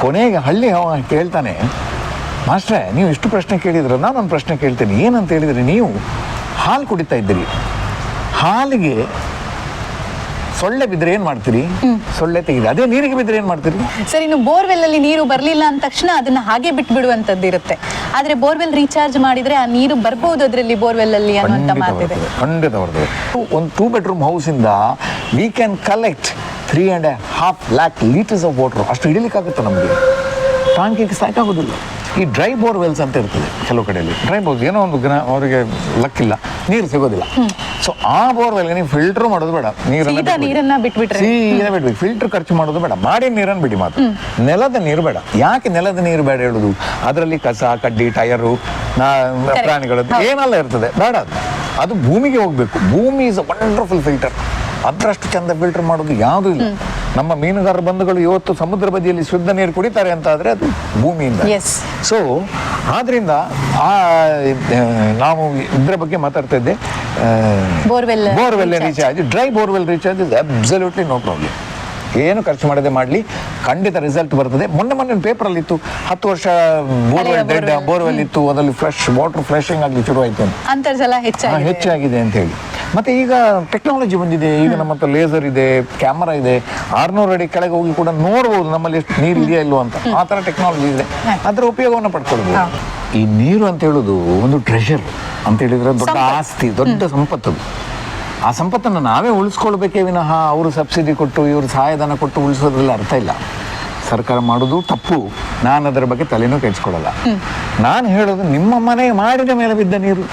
ಕೊನೆಗೆ ಹಳ್ಳಿ ಕೇಳ್ತಾನೆ, ಮಾಸ್ಟ್ರೇ ನೀವು ಇಷ್ಟು ಪ್ರಶ್ನೆ ಕೇಳಿದ್ರೆ ನಾನೊಂದು ಪ್ರಶ್ನೆ ಕೇಳ್ತೇನೆ. ಏನಂತ ಹೇಳಿದರೆ, ನೀವು ಹಾಲು ಕುಡಿತಾ ಇದ್ದೀರಿ, ಹಾಲಿಗೆ ಸೊಳ್ಳೆ ಬಿದ್ದರೆ ಏನು ಮಾಡ್ತೀರಿ? ಸೊಳ್ಳೆ ತೆಗೆದು ಅದೇ ನೀರಿಗೆ ಬಿದ್ದರೆ ಏನು ಮಾಡ್ತೀರಿ? ಸರ್, ಇನ್ನು ಬೋರ್ವೆಲ್ ಅಲ್ಲಿ ನೀರು ಬರಲಿಲ್ಲ ಅಂದ ತಕ್ಷಣ ಅದನ್ನ ಹಾಗೆ ಬಿಟ್ಟು ಬಿಡುವಂತದ್ದು ಇರುತ್ತೆ. ಆದ್ರೆ ಬೋರ್ವೆಲ್ ರೀಚಾರ್ಜ್ ಮಾಡಿದ್ರೆ ಆ ನೀರು ಬರ್ಬಹುದು ಅದರಲ್ಲಿ ಬೋರ್ವೆಲ್ ಅಲ್ಲಿ ಅನ್ನುವಂತ ಮಾತಿದೆ. ಖಂಡಿತ ಬರ್ತದೆ. ಒಂದು 2 bedroom ಹೌಸ್ ಇಂದ V can collect 3.5 lakh liters of water. ಅಷ್ಟು ಹಿಡಿಲಿಕ್ಕಾಗುತ್ತೆ ನಮಗೆ, ಟಾಂಕಿಗೆ ಸಾಕಾಗೋದಿಲ್ಲ. ಈ ಡ್ರೈ ಬೋರ್ವೆಲ್ಸ್ ಅಂತ ಇರ್ತದೆ ಕೆಲವು ಕಡೆಯಲ್ಲಿ. ಡ್ರೈ ಬೋರ್ವೆಲ್ ಏನೋ ಒಂದು ಅವರಿಗೆ ಲಕ್ಕಿಲ್ಲ, ನೀರು ಸಿಗೋದಿಲ್ಲ. ಸೊ ಆ ಬೋರ್ವೆಲ್ಗೆ ನೀವು ಫಿಲ್ಟರ್ ಮಾಡೋದು ಬೇಡ, ನೀರನ್ನ ಬಿಟ್ಬಿಟ್ರೆ ಸೀದಾ ಬಿಡ್ಬೇಕು. ಫಿಲ್ಟರ್ ಖರ್ಚು ಮಾಡೋದು ಬೇಡ, ಮಾಡಿ ನೀರನ್ನು ಬಿಡಿ. ಮಾತು ನೆಲದ ನೀರು ಬೇಡ. ಯಾಕೆ ನೆಲದ ನೀರು ಬೇಡ ಹೇಳುದು? ಅದರಲ್ಲಿ ಕಸ, ಕಡ್ಡಿ, ಟಯರು, ಪ್ರಾಣಿಗಳದ್ದು ಏನೆಲ್ಲ ಇರ್ತದೆ, ಬೇಡ. ಅದು ಭೂಮಿಗೆ ಹೋಗ್ಬೇಕು. ಭೂಮಿ ಇಸ್ ಅ ವಂಡರ್ಫುಲ್ ಫಿಲ್ಟರ್. ಅದರಷ್ಟು ಚಂದ ಫಿಲ್ಟರ್ ಮಾಡೋದು ಯಾವುದೂ ಇಲ್ಲ. ನಮ್ಮ ಮೀನುಗಾರ ಬಂಧುಗಳು ಇವತ್ತು ಸಮುದ್ರ ಬದಿಯಲ್ಲಿ ಶುದ್ಧ ನೀರು ಕುಡಿತಾರೆ ಅಂತ ಆದರೆ ಅದು ಭೂಮಿಯಿಂದ. ಸೊ ಆದ್ರಿಂದ ನಾವು ಇದರ ಬಗ್ಗೆ ಮಾತಾಡ್ತಾ ಇದ್ದೆ, borewell recharge, dry borewell recharge is absolutely no problem. ಏನು ಖರ್ಚು ಮಾಡದೆ ಮಾಡಲಿ, ಖಂಡಿತ ರಿಸಲ್ಟ್ ಬರ್ತದೆ. ಮೊನ್ನೆ ಪೇಪರಲ್ಲಿ ಇತ್ತು, 10 ವರ್ಷ ಬೋರ್ವೆಲ್ ಇತ್ತು, ಅದರಲ್ಲಿ ಫ್ರೆಶ್ ವಾಟರ್ ಫ್ಲಶಿಂಗ್ ಆಗಲಿ ಶುರುವಾಯಿತು, ಅಂತರ್ಜಲ ಹೆಚ್ಚಾಗಿದೆ ಅಂತ ಹೇಳಿ. ಮತ್ತೆ ಈಗ ಟೆಕ್ನಾಲಜಿ ಬಂದಿದೆ. ಈಗ ನಮ್ಮ ಹತ್ರ ಲೇಸರ್ ಇದೆ, ಕ್ಯಾಮರಾ ಇದೆ, 600 ಅಡಿ ಕೆಳಗೆ ಹೋಗಿ ಕೂಡ ನೋಡ್ಬೋದು ನಮ್ಮಲ್ಲಿ ಎಷ್ಟು ನೀರು ಇದೆಯಾ ಇಲ್ವೋ ಅಂತ. ಆ ಥರ ಟೆಕ್ನಾಲಜಿ ಇದೆ, ಅದರ ಉಪಯೋಗವನ್ನು ಪಡ್ಕೊಳ್ಬೋದು. ಈ ನೀರು ಅಂತ ಹೇಳೋದು ಒಂದು ಟ್ರೆಷರ್ ಅಂತ ಹೇಳಿದ್ರೆ ದೊಡ್ಡ ಆಸ್ತಿ, ದೊಡ್ಡ ಸಂಪತ್ತು. ಆ ಸಂಪತ್ತನ್ನು ನಾವೇ ಉಳಿಸ್ಕೊಳ್ಬೇಕೇ ವಿನಃ ಅವರು ಸಬ್ಸಿಡಿ ಕೊಟ್ಟು ಇವರು ಸಹಾಯಧನ ಕೊಟ್ಟು ಉಳಿಸೋದ್ರಲ್ಲಿ ಅರ್ಥ ಇಲ್ಲ. ಸರ್ಕಾರ ಮಾಡೋದು ತಪ್ಪು. ನಾನು ಅದರ ಬಗ್ಗೆ ತಲೆನೂ ಕೆಡಿಸ್ಕೊಳ್ಳಲ್ಲ. ನಾನು ಹೇಳೋದು, ನಿಮ್ಮ ಮನೆ ಮಾಡಿದ ಮೇಲೆ ಬಿದ್ದ ನೀರು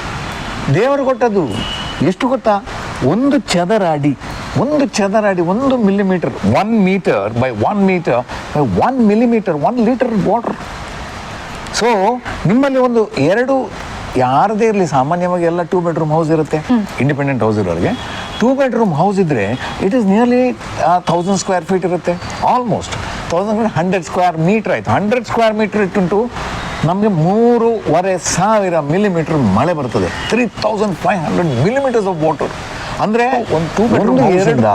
ದೇವರು ಕೊಟ್ಟದ್ದು. ಎಷ್ಟು ಗೊತ್ತಾ? 1 ಚದರ ಅಡಿ 1 millimeter, 1 meter by 1 meter by 1 millimeter, 1 liter water. So ನಿಮ್ಮಲ್ಲಿ ಒಂದು 2 ಯಾರದೇ ಇರಲಿ, ಸಾಮಾನ್ಯವಾಗಿ ಎಲ್ಲ 2 bedroom ಹೌಸ್ ಇರುತ್ತೆ. ಇಂಡಿಪೆಂಡೆಂಟ್ ಹೌಸ್ ಇರೋರಿಗೆ 2 bedroom ಹೌಸ್ ಇದ್ರೆ it is nearly 1000 square feet ಇರುತ್ತೆ. ಆಲ್ಮೋಸ್ಟ್ 100 square meter ಆಯಿತು. 100 square meter ಇಟ್ಟುಂಟು ನಮಗೆ 3,500 millimeter ಮಳೆ ಬರ್ತದೆ. 3,500 millimeters ಆಫ್ ವಾಟರ್. ಅಂದರೆ ಒಂದು 2 bedroom ಹೌಸಿಂದ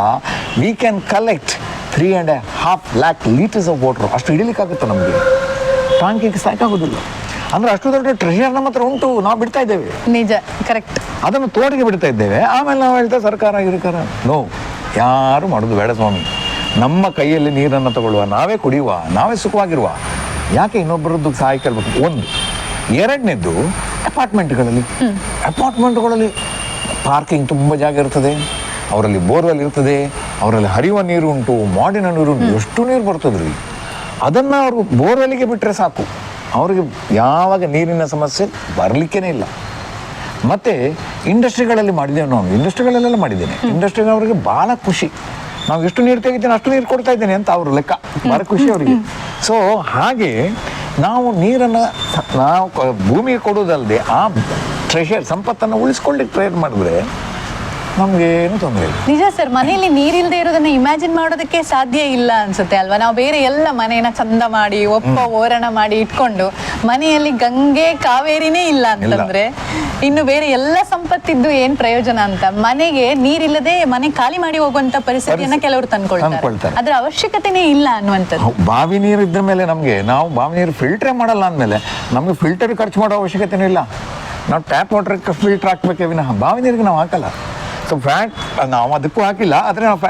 we can collect 3.5 lakh liters of water. ಅಷ್ಟು ಹಿಡಿಲಿಕ್ಕಾಗುತ್ತೆ ನಮಗೆ, ಟಾಂಕಿಗೆ ಸಾಕಾಗೋದಿಲ್ಲ. ಅಂದ್ರೆ ಅಷ್ಟು ದೊಡ್ಡ ಟ್ರೆಷರ್ ನಮ್ಮ ಹತ್ರ ಉಂಟು, ನಾವು ಬಿಡ್ತಾ ಇದ್ದೇವೆ. ನಿಜ, ಕರೆಕ್ಟ್. ಅದನ್ನು ತೋಡಿಗೆ ಬಿಡ್ತಾ ಇದ್ದೇವೆ. ಆಮೇಲೆ ನಾವು ಹೇಳ್ತಾ ಸರ್ಕಾರ ಗಿರ್ಕಾರ ನೋ, ಯಾರು ಮಾಡೋದು ಬೇಡ ಸ್ವಾಮಿ. ನಮ್ಮ ಕೈಯಲ್ಲಿ ನೀರನ್ನು ತಗೊಳ್ಳುವ, ನಾವೇ ಕುಡಿಯುವ, ನಾವೇ ಸುಖವಾಗಿರುವ. ಯಾಕೆ ಇನ್ನೊಬ್ಬರದ್ದು ಸಹಾಯ ಕೇಳಬೇಕು? ಒಂದು. ಎರಡನೇದ್ದು, ಅಪಾರ್ಟ್ಮೆಂಟ್ಗಳಲ್ಲಿ ಪಾರ್ಕಿಂಗ್ ತುಂಬ ಜಾಗ ಇರ್ತದೆ, ಅವರಲ್ಲಿ ಬೋರ್ವೆಲ್ ಇರ್ತದೆ, ಅವರಲ್ಲಿ ಹರಿಯುವ ನೀರು ಉಂಟು, ಮಾಡಿನ ನೀರು ಉಂಟು. ಎಷ್ಟು ನೀರು ಬರ್ತದ್ರಿ, ಅದನ್ನು ಅವರು ಬೋರ್ವೆಲ್ಗೆ ಬಿಟ್ಟರೆ ಸಾಕು, ಅವರಿಗೆ ಯಾವಾಗ ನೀರಿನ ಸಮಸ್ಯೆ ಬರಲಿಕ್ಕೇ ಇಲ್ಲ. ಮತ್ತು ಇಂಡಸ್ಟ್ರಿಗಳಲ್ಲಿ ಮಾಡಿದ್ದೇವೆ ನಾವು, ಇಂಡಸ್ಟ್ರಿಗಳಲ್ಲೆಲ್ಲ ಮಾಡಿದ್ದೇನೆ. ಇಂಡಸ್ಟ್ರಿಗಳವರಿಗೆ ಭಾಳ ಖುಷಿ, ನಾವು ಎಷ್ಟು ನೀರು ತೆಗಿತೇನೆ ಅಷ್ಟು ನೀರು ಕೊಡ್ತಾ ಇದ್ದೇನೆ ಅಂತ ಅವ್ರ ಲೆಕ್ಕ, ಭಾಳ ಖುಷಿ ಅವರಿಗೆ. ಸೊ ಹಾಗೆ ನಾವು ನೀರನ್ನು ನಾವು ಭೂಮಿಗೆ ಕೊಡೋದಲ್ಲದೆ ಆ ಟ್ರೆಷರ್ ಸಂಪತ್ತನ್ನು ಉಳಿಸ್ಕೊಳ್ಳಿಕ್ಕೆ ಪ್ರಯತ್ನ ಮಾಡಿದ್ರೆ ನಮ್ಗೇನು ತೊಂದರೆ ಇಲ್ಲ. ನಿಜ ಸರ್, ಮನೆಯಲ್ಲಿ ನೀರಿಲ್ಲದೆ ಇರೋದನ್ನ ಇಮ್ಯಾಜಿನ್ ಮಾಡೋದಕ್ಕೆ ಸಾಧ್ಯ ಇಲ್ಲ ಅನ್ಸುತ್ತೆ ಅಲ್ವಾ? ನಾವು ಬೇರೆ ಎಲ್ಲ ಮನೆಯನ್ನ ಚಂದ ಮಾಡಿ ಓರಣ ಮಾಡಿ ಇಟ್ಕೊಂಡು ಮನೆಯಲ್ಲಿ ಗಂಗೆ ಕಾವೇರಿನೇ ಇಲ್ಲ ಅಂತಂದ್ರೆ ಇನ್ನು ಬೇರೆ ಎಲ್ಲ ಸಂಪತ್ತಿದ್ದು ಏನ್ ಪ್ರಯೋಜನ ಅಂತ. ಮನೆಗೆ ನೀರಿಲ್ಲದೆ ಮನೆ ಖಾಲಿ ಮಾಡಿ ಹೋಗುವಂತ ಪರಿಸ್ಥಿತಿಯನ್ನ ಕೆಲವರು ತಂದ್ಕೊಳ್ತಾರೆ. ಅದ್ರ ಅವಶ್ಯಕತೆನೇ ಇಲ್ಲ ಅನ್ನುವಂಥದ್ದು. ಬಾವಿ ನೀರು ಇದ್ರ ಮೇಲೆ ನಾವು ಬಾವಿ ನೀರು ಫಿಲ್ಟರ್ ಮಾಡಲ್ಲ ಅಂದಮೇಲೆ ನಮ್ಗೆ ಫಿಲ್ಟರ್ ಖರ್ಚು ಮಾಡೋ ಅವಶ್ಯಕತೆನೂ ಇಲ್ಲ. ನಾವು ಟ್ಯಾಪ್ ವಾಟರ್ಗೆ ಫಿಲ್ಟರ್ ಹಾಕ್ಬೇಕೇ ವಿನಃ ಬಾವಿ ನೀರಿಗೆ ನಾವು ಹಾಕಲ್ಲ. ಸೊ ನಾವು ಅದಕ್ಕೂ ಹಾಕಿಲ್ಲ. ಆದರೆ ನಾವು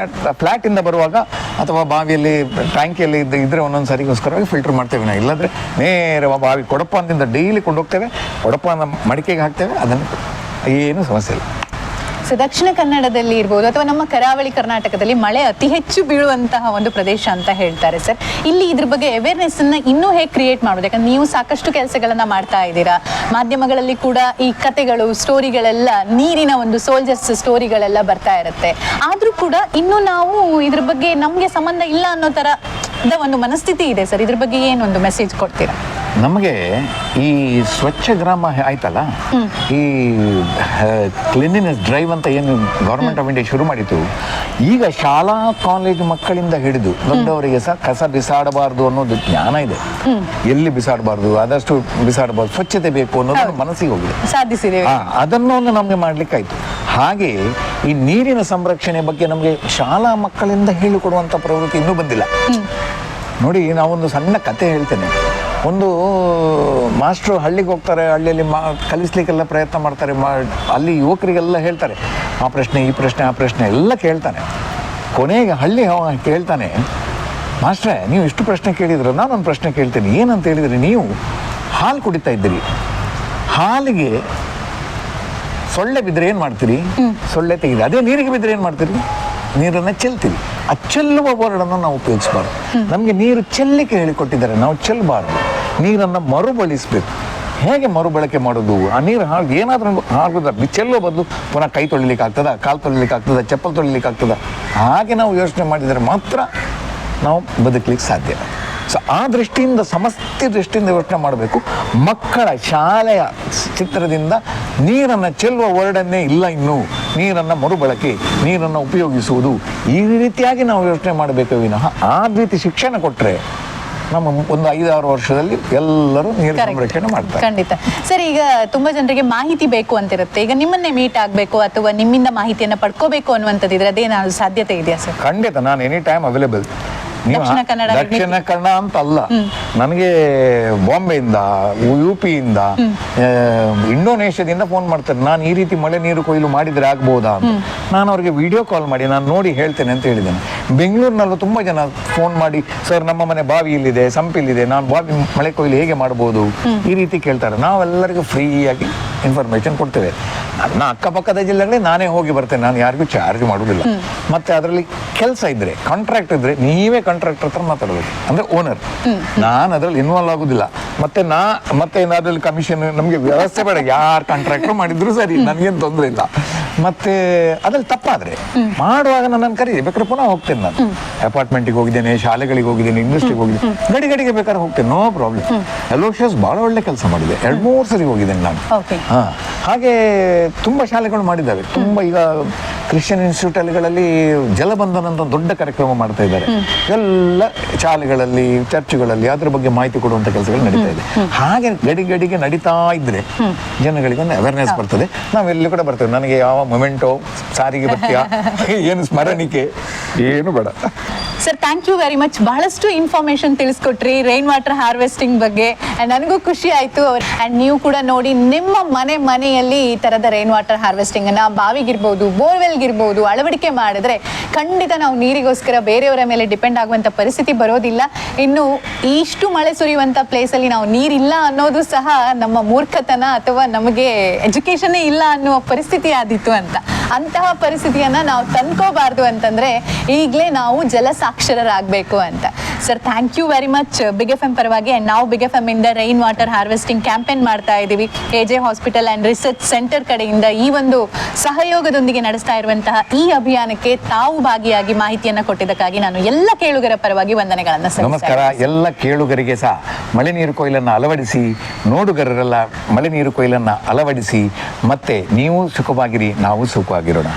ಫ್ಲ್ಯಾಟಿಂದ ಬರುವಾಗ ಅಥವಾ ಬಾವಿಯಲ್ಲಿ ಟ್ಯಾಂಕಿಯಲ್ಲಿ ಇದ್ದರೆ ಒಂದೊಂದು ಸರಿಗೋಸ್ಕರವಾಗಿ ಫಿಲ್ಟರ್ ಮಾಡ್ತೇವೆ. ನಾವು ಇಲ್ಲಾಂದರೆ ನೇರ ಬಾವಿ ಕೊಡಪಾನದಿಂದ ಡೈಲಿ ಕೊಂಡೋಗ್ತೇವೆ, ಕೊಡಪಾನ ಮಡಿಕೆಗೆ ಹಾಕ್ತೇವೆ, ಅದನ್ನು ಏನು ಸಮಸ್ಯೆ ಇಲ್ಲ. ಸೊ ದಕ್ಷಿಣ ಕನ್ನಡದಲ್ಲಿ ಇರ್ಬೋದು ಅಥವಾ ನಮ್ಮ ಕರಾವಳಿ ಕರ್ನಾಟಕದಲ್ಲಿ ಮಳೆ ಅತಿ ಹೆಚ್ಚು ಬೀಳುವಂತಹ ಒಂದು ಪ್ರದೇಶ ಅಂತ ಹೇಳ್ತಾರೆ ಸರ್. ಇಲ್ಲಿ ಇದ್ರ ಬಗ್ಗೆ ಅವೇರ್ನೆಸ್ ಅನ್ನ ಇನ್ನೂ ಹೇಗೆ ಕ್ರಿಯೇಟ್ ಮಾಡೋದು? ಯಾಕಂದ್ರೆ ನೀವು ಸಾಕಷ್ಟು ಕೆಲಸಗಳನ್ನ ಮಾಡ್ತಾ ಇದ್ದೀರಾ, ಮಾಧ್ಯಮಗಳಲ್ಲಿ ಕೂಡ ಈ ಕತೆಗಳು, ಸ್ಟೋರಿಗಳೆಲ್ಲ, ನೀರಿನ ಒಂದು ಸೋಲ್ಜರ್ಸ್ ಸ್ಟೋರಿಗಳೆಲ್ಲ ಬರ್ತಾ ಇರುತ್ತೆ. ಆದ್ರೂ ಕೂಡ ಇನ್ನೂ ನಾವು ಇದ್ರ ಬಗ್ಗೆ ನಮ್ಗೆ ಸಂಬಂಧ ಇಲ್ಲ ಅನ್ನೋ ತರ ಒಂದು ಮನಸ್ಥಿತಿ ಇದೆ ಸರ್. ಇದ್ರ ಬಗ್ಗೆ ಏನೊಂದು ಮೆಸೇಜ್ ಕೊಡ್ತೀರಾ? ನಮಗೆ ಈ ಸ್ವಚ್ಛ ಗ್ರಾಮ ಆಯ್ತಲ್ಲ, ಈ ಕ್ಲೀನಿನೆಸ್ ಡ್ರೈವ್ ಅಂತ ಏನು ಗೌರ್ಮೆಂಟ್ ಆಫ್ ಇಂಡಿಯಾ ಶುರು ಮಾಡಿತು, ಈಗ ಶಾಲಾ ಕಾಲೇಜು ಮಕ್ಕಳಿಂದ ಹಿಡಿದು ದೊಡ್ಡವರಿಗೆ ಸಹ ಕಸ ಬಿಸಾಡಬಾರ್ದು ಅನ್ನೋದು ಜ್ಞಾನ ಇದೆ. ಎಲ್ಲಿ ಬಿಸಾಡಬಾರ್ದು, ಆದಷ್ಟು ಬಿಸಾಡಬಾರ್ದು, ಸ್ವಚ್ಛತೆ ಬೇಕು ಅನ್ನೋದು ಮನಸ್ಸಿಗೆ ಹೋಗಿದೆ, ಸಾಧಿಸಿದ್ದೇವೆ. ಅದನ್ನು ನಮಗೆ ಮಾಡ್ಲಿಕ್ಕಾಯ್ತು. ಹಾಗೆ ಈ ನೀರಿನ ಸಂರಕ್ಷಣೆ ಬಗ್ಗೆ ನಮಗೆ ಶಾಲಾ ಮಕ್ಕಳಿಂದ ಹೇಳಿಕೊಡುವಂಥ ಪ್ರವೃತ್ತಿ ಇನ್ನೂ ಬಂದಿಲ್ಲ. ನೋಡಿ ನಾವೊಂದು ಸಣ್ಣ ಕತೆ ಹೇಳ್ತೇನೆ. ಒಂದು ಮಾಸ್ಟ್ರು ಹಳ್ಳಿಗೆ ಹೋಗ್ತಾರೆ, ಹಳ್ಳಿಯಲ್ಲಿ ಕಲಿಸ್ಲಿಕ್ಕೆಲ್ಲ ಪ್ರಯತ್ನ ಮಾಡ್ತಾರೆ, ಅಲ್ಲಿ ಯುವಕರಿಗೆಲ್ಲ ಹೇಳ್ತಾರೆ ಆ ಪ್ರಶ್ನೆ ಈ ಪ್ರಶ್ನೆ ಆ ಪ್ರಶ್ನೆ ಎಲ್ಲ ಕೇಳ್ತಾನೆ. ಕೊನೆಗೆ ಹಳ್ಳಿ ಕೇಳ್ತಾನೆ, ಮಾಸ್ಟ್ರೇ ನೀವು ಇಷ್ಟು ಪ್ರಶ್ನೆ ಕೇಳಿದ್ರು, ನಾನೊಂದು ಪ್ರಶ್ನೆ ಕೇಳ್ತೇನೆ. ಏನಂತ ಹೇಳಿದರೆ, ನೀವು ಹಾಲು ಕುಡಿತಾ ಇದ್ದೀರಿ, ಹಾಲಿಗೆ ಸೊಳ್ಳೆ ಬಿದ್ದರೆ ಏನು ಮಾಡ್ತೀರಿ? ಸೊಳ್ಳೆ ತೆಗೆದು. ಅದೇ ನೀರಿಗೆ ಬಿದ್ದರೆ ಏನು ಮಾಡ್ತೀರಿ? ನೀರನ್ನು ಚೆಲ್ತೀರಿ. ಆ ಚೆಲ್ಲುವ ವರ್ಡನ್ನು ನಾವು ಉಪಯೋಗಿಸಬಾರ್ದು. ನಮಗೆ ನೀರು ಚೆಲ್ಲಿಕ್ಕೆ ಹೇಳಿಕೊಟ್ಟಿದ್ದಾರೆ, ನಾವು ಚೆಲ್ಲಬಾರ್ದು. ನೀರನ್ನು ಮರುಬಳಸಬೇಕು. ಹೇಗೆ ಮರುಬಳಕೆ ಮಾಡೋದು? ಆ ನೀರು ಹಾಗೆ ಏನಾದರೂ ಆಗೋದು, ಚೆಲ್ಲೋ ಬದಲು ಪುನಃ ಕೈ ತೊಳಿಲಿಕ್ಕೆ ಆಗ್ತದ, ಕಾಲು ತೊಳಿಲಿಕ್ಕೆ ಆಗ್ತದ, ಚಪ್ಪಲ್ ತೊಳಿಲಿಕ್ಕೆ ಆಗ್ತದ? ಹಾಗೆ ನಾವು ಯೋಚನೆ ಮಾಡಿದರೆ ಮಾತ್ರ ನಾವು ಬದುಕಲಿಕ್ಕೆ ಸಾಧ್ಯ. ಸೊ ಆ ದೃಷ್ಟಿಯಿಂದ, ಸಮಸ್ತ ದೃಷ್ಟಿಯಿಂದ ಯೋಚನೆ ಮಾಡಬೇಕು. ಮಕ್ಕಳ ಶಾಲೆಯ ಚಿತ್ರದಿಂದ ನೀರನ್ನು ಚೆಲ್ಲುವ ವರ್ಡನ್ನೇ ಇಲ್ಲ, ಇನ್ನು ನೀರನ್ನು ಮರುಬಳಕೆ, ನೀರನ್ನು ಉಪಯೋಗಿಸುವುದು, ಈ ರೀತಿಯಾಗಿ ನಾವು ಯೋಚನೆ ಮಾಡಬೇಕು ವಿನಃ ಆ ರೀತಿ ಶಿಕ್ಷಣ ಕೊಟ್ಟರೆ ನಮ್ಮ ಒಂದು 5-6 ವರ್ಷದಲ್ಲಿ ಎಲ್ಲರೂ ನೀರು ಸಂರಕ್ಷಣೆ ಮಾಡ್ತಾರೆ. ಖಂಡಿತ ಸರ್. ಈಗ ತುಂಬಾ ಜನರಿಗೆ ಮಾಹಿತಿ ಬೇಕು ಅಂತಿರುತ್ತೆ. ಈಗ ನಿಮ್ಮನ್ನೇ ಮೀಟ್ ಆಗಬೇಕು ಅಥವಾ ನಿಮ್ಮಿಂದ ಮಾಹಿತಿಯನ್ನು ಪಡ್ಕೋಬೇಕು ಅನ್ನುವಂಥದ್ದಿದ್ರೆ ಅದೇನಾದ್ರು ಸಾಧ್ಯತೆ ಇದೆಯಾ ಸರ್? ಖಂಡಿತ, ನಾನು any time available. Dakshina Kannada ಅಂತ ಅಲ್ಲ, ನನಗೆ ಬಾಂಬೆಯಿಂದ, UP-ಯಿಂದ, ಇಂಡೋನೇಷ್ಯಾದಿಂದ ಫೋನ್ ಮಾಡ್ತಾರೆ, ನಾನು ಈ ರೀತಿ ಮಳೆ ನೀರು ಕೊಯ್ಲು ಮಾಡಿದ್ರೆ ಆಗ್ಬೋದಾ ಅಂತ. ನಾನು ಅವ್ರಿಗೆ ವಿಡಿಯೋ ಕಾಲ್ ಮಾಡಿ ನಾನು ನೋಡಿ ಹೇಳ್ತೇನೆ ಅಂತ ಹೇಳಿದ್ದೇನೆ. ಬೆಂಗಳೂರಿನಲ್ಲೂ ತುಂಬ ಜನ ಫೋನ್ ಮಾಡಿ, ಸರ್ ನಮ್ಮ ಮನೆ ಬಾವಿ ಇಲ್ಲಿದೆ, ಸಂಪಿಲ್ಲಿದೆ, ನಾನು ಬಾವಿ ಮಳೆ ಕೊಯ್ಲು ಹೇಗೆ ಮಾಡ್ಬೋದು ಈ ರೀತಿ ಕೇಳ್ತಾರೆ. ನಾವೆಲ್ಲರಿಗೂ ಫ್ರೀಯಾಗಿ ಇನ್ಫಾರ್ಮೇಶನ್ ಕೊಡ್ತೇವೆ. ನನ್ನ ಅಕ್ಕಪಕ್ಕದ ಜಿಲ್ಲೆಗಳೇ ನಾನೇ ಹೋಗಿ ಬರ್ತೇನೆ, ನಾನು ಯಾರಿಗೂ ಚಾರ್ಜ್ ಮಾಡುವುದಿಲ್ಲ. ಮತ್ತೆ ಅದರಲ್ಲಿ ಕೆಲಸ ಇದ್ರೆ, ಕಾಂಟ್ರಾಕ್ಟ್ ಇದ್ರೆ ನೀವೇ ಕಾಂಟ್ರಾಕ್ಟರ್ ಹತ್ರ ಮಾತಾಡಬೇಕು, ಅಂದ್ರೆ ಓನರ್. ನಾನು ಅದರಲ್ಲಿ ಇನ್ವಾಲ್ವ್ ಆಗುದಿಲ್ಲ. ಮತ್ತೆ ಅದ್ರಲ್ಲಿ ಕಮಿಷನ್ ನಮಗೆ ವ್ಯವಸ್ಥೆ ಬೇಡ, ಯಾರು ಕಾಂಟ್ರಾಕ್ಟರ್ ಮಾಡಿದ್ರು ಸರಿ, ನನಗೇನು ತೊಂದರೆ ಇಲ್ಲ. ಮತ್ತೆ ಅದ್ರಲ್ಲಿ ತಪ್ಪಾದ್ರೆ ಮಾಡುವಾಗ ನನ್ನನ್ನು ಕರೀರಿ, ಬೇಕಾದ್ರೆ ಪುನಃ ಹೋಗ್ತೇನೆ. ನಾನು ಅಪಾರ್ಟ್ಮೆಂಟಿಗೆ ಹೋಗಿದ್ದೇನೆ, ಶಾಲೆಗಳಿಗೆ ಹೋಗಿದ್ದೇನೆ, ಇಂಡಸ್ಟ್ರಿಗೆ ಹೋಗಿದ್ದೇನೆ, ಗಡಿಗೆ ಬೇಕಾದ್ರೆ ಹೋಗ್ತೇನೆ, ನೋ ಪ್ರಾಬ್ಲಮ್. ಎಲೋಷಿಯಸ್ ಬಹಳ ಒಳ್ಳೆ ಕೆಲಸ ಮಾಡಿದೆ, 2-3 ಸರಿ ಹೋಗಿದ್ದೇನೆ ನಾನು. ಹಾಗೆ ತುಂಬಾ ಶಾಲೆಗಳು ಮಾಡಿದ್ದಾವೆ. ತುಂಬಾ ಈಗ ಕ್ರಿಶ್ಚಿಯನ್ ಇನ್ಸ್ಟಿಟ್ಯೂಟ್ಗಳಲ್ಲಿ ಜಲಬಂಧನ ಅಂತ ದೊಡ್ಡ ಕಾರ್ಯಕ್ರಮ ಮಾಡ್ತಾ ಇದ್ದಾರೆ. ಎಲ್ಲ ಶಾಲೆಗಳಲ್ಲಿ, ಚರ್ಚ್ಗಳಲ್ಲಿ ಅದ್ರ ಬಗ್ಗೆ ಮಾಹಿತಿ ಕೊಡುವಂತ ಕೆಲಸಗಳು ನಡೀತಾ ಇದೆ. ಹಾಗೆ ಗಡಿಗೆ ನಡೀತಾ ಇದ್ರೆ ಜನಗಳಿಗೆ ಒಂದು ಅವೇರ್ನೆಸ್ ಬರ್ತದೆ. ನಾವೆಲ್ಲಿ ಕೂಡ ಬರ್ತೇವೆ. ನನಗೆ ಯಾವ ಮೊಮೆಂಟೋ, ಸಾರಿಗೆ ಬರ್ತೀಯಾ, ಏನು ಸ್ಮರಣಿಕೆ, ಏನು ಬೇಡ. Sir, thank you very much. ಬಹಳಷ್ಟು ಇನ್ಫಾರ್ಮೇಶನ್ ತಿಳಿಸ್ಕೊಟ್ರಿ ರೈನ್ ವಾಟರ್ ಹಾರ್ವೆಸ್ಟಿಂಗ್ ಬಗ್ಗೆ. ನನಗೂ ಖುಷಿ ಆಯ್ತು. ಅಂಡ್ ನೀವು ಕೂಡ ನೋಡಿ, ನಿಮ್ಮ ಮನೆಯಲ್ಲಿ ಈ ತರದ ರೈನ್ ವಾಟರ್ ಹಾರ್ವೆಸ್ಟಿಂಗ್ ಅನ್ನ ಬಾವಿಗಿರ್ಬೋದು, ಬೋರ್ವೆಲ್ಗಿರ್ಬೋದು ಅಳವಡಿಕೆ ಮಾಡಿದ್ರೆ ಖಂಡಿತ ನಾವು ನೀರಿಗೋಸ್ಕರ ಬೇರೆಯವರ ಮೇಲೆ ಡಿಪೆಂಡ್ ಆಗುವಂತ ಪರಿಸ್ಥಿತಿ ಬರೋದಿಲ್ಲ. ಇನ್ನು ಇಷ್ಟು ಮಳೆ ಸುರಿಯುವಂತ ಪ್ಲೇಸ್ ಅಲ್ಲಿ ನಾವು ನೀರಿಲ್ಲ ಅನ್ನೋದು ಸಹ ನಮ್ಮ ಮೂರ್ಖತನ ಅಥವಾ ನಮಗೆ ಎಜುಕೇಶನ್ನೇ ಇಲ್ಲ ಅನ್ನುವ ಪರಿಸ್ಥಿತಿ ಆದಿತ್ತು ಅಂತ. ಅಂತಹ ಪರಿಸ್ಥಿತಿಯನ್ನ ನಾವು ತಂದ್ಕೋಬಾರ್ದು ಅಂತಂದ್ರೆ ಈಗಲೇ ನಾವು ಜಲಸಾಕ್ಷರರಾಗಬೇಕು ಅಂತ. Sir, thank you very much big FM ಪರವಾಗಿ. ಅಂಡ್ ನಾವು ಬಿಗ್ FM ಇಂದ ರೈನ್ ವಾಟರ್ ಹಾರ್ವೆಸ್ಟಿಂಗ್ ಕ್ಯಾಂಪೇನ್ ಮಾಡ್ತಾ ಇದ್ದೀವಿ. AJ hospital and research centre ಕಡೆಯಿಂದ ಈ ಒಂದು ಸಹಯೋಗದೊಂದಿಗೆ ನಡೆಸ್ತಾ ಇರುವಂತಹ ಈ ಅಭಿಯಾನಕ್ಕೆ ತಾವು ಭಾಗಿಯಾಗಿ ಮಾಹಿತಿಯನ್ನ ಕೊಟ್ಟಿದ್ದಕ್ಕಾಗಿ ನಾನು ಎಲ್ಲ ಕೇಳುಗರ ಪರವಾಗಿ ವಂದನೆಗಳನ್ನ ಸಲ್ಲಿಸ್ತಾ ನಮಸ್ಕಾರ. ಎಲ್ಲ ಕೇಳುಗರಿಗೆ ಸಹ ಮಳೆ ನೀರು ಕೊಯ್ಲನ್ನು ಅಳವಡಿಸಿ, ನೋಡುಗರೆಲ್ಲ ಮಳೆ ನೀರು ಕೊಯ್ಲನ್ನು ಅಳವಡಿಸಿ, ಮತ್ತೆ ನೀವು ಸುಖವಾಗಿರಿ, ನಾವು ಸುಖವಾಗಿರೋಣ.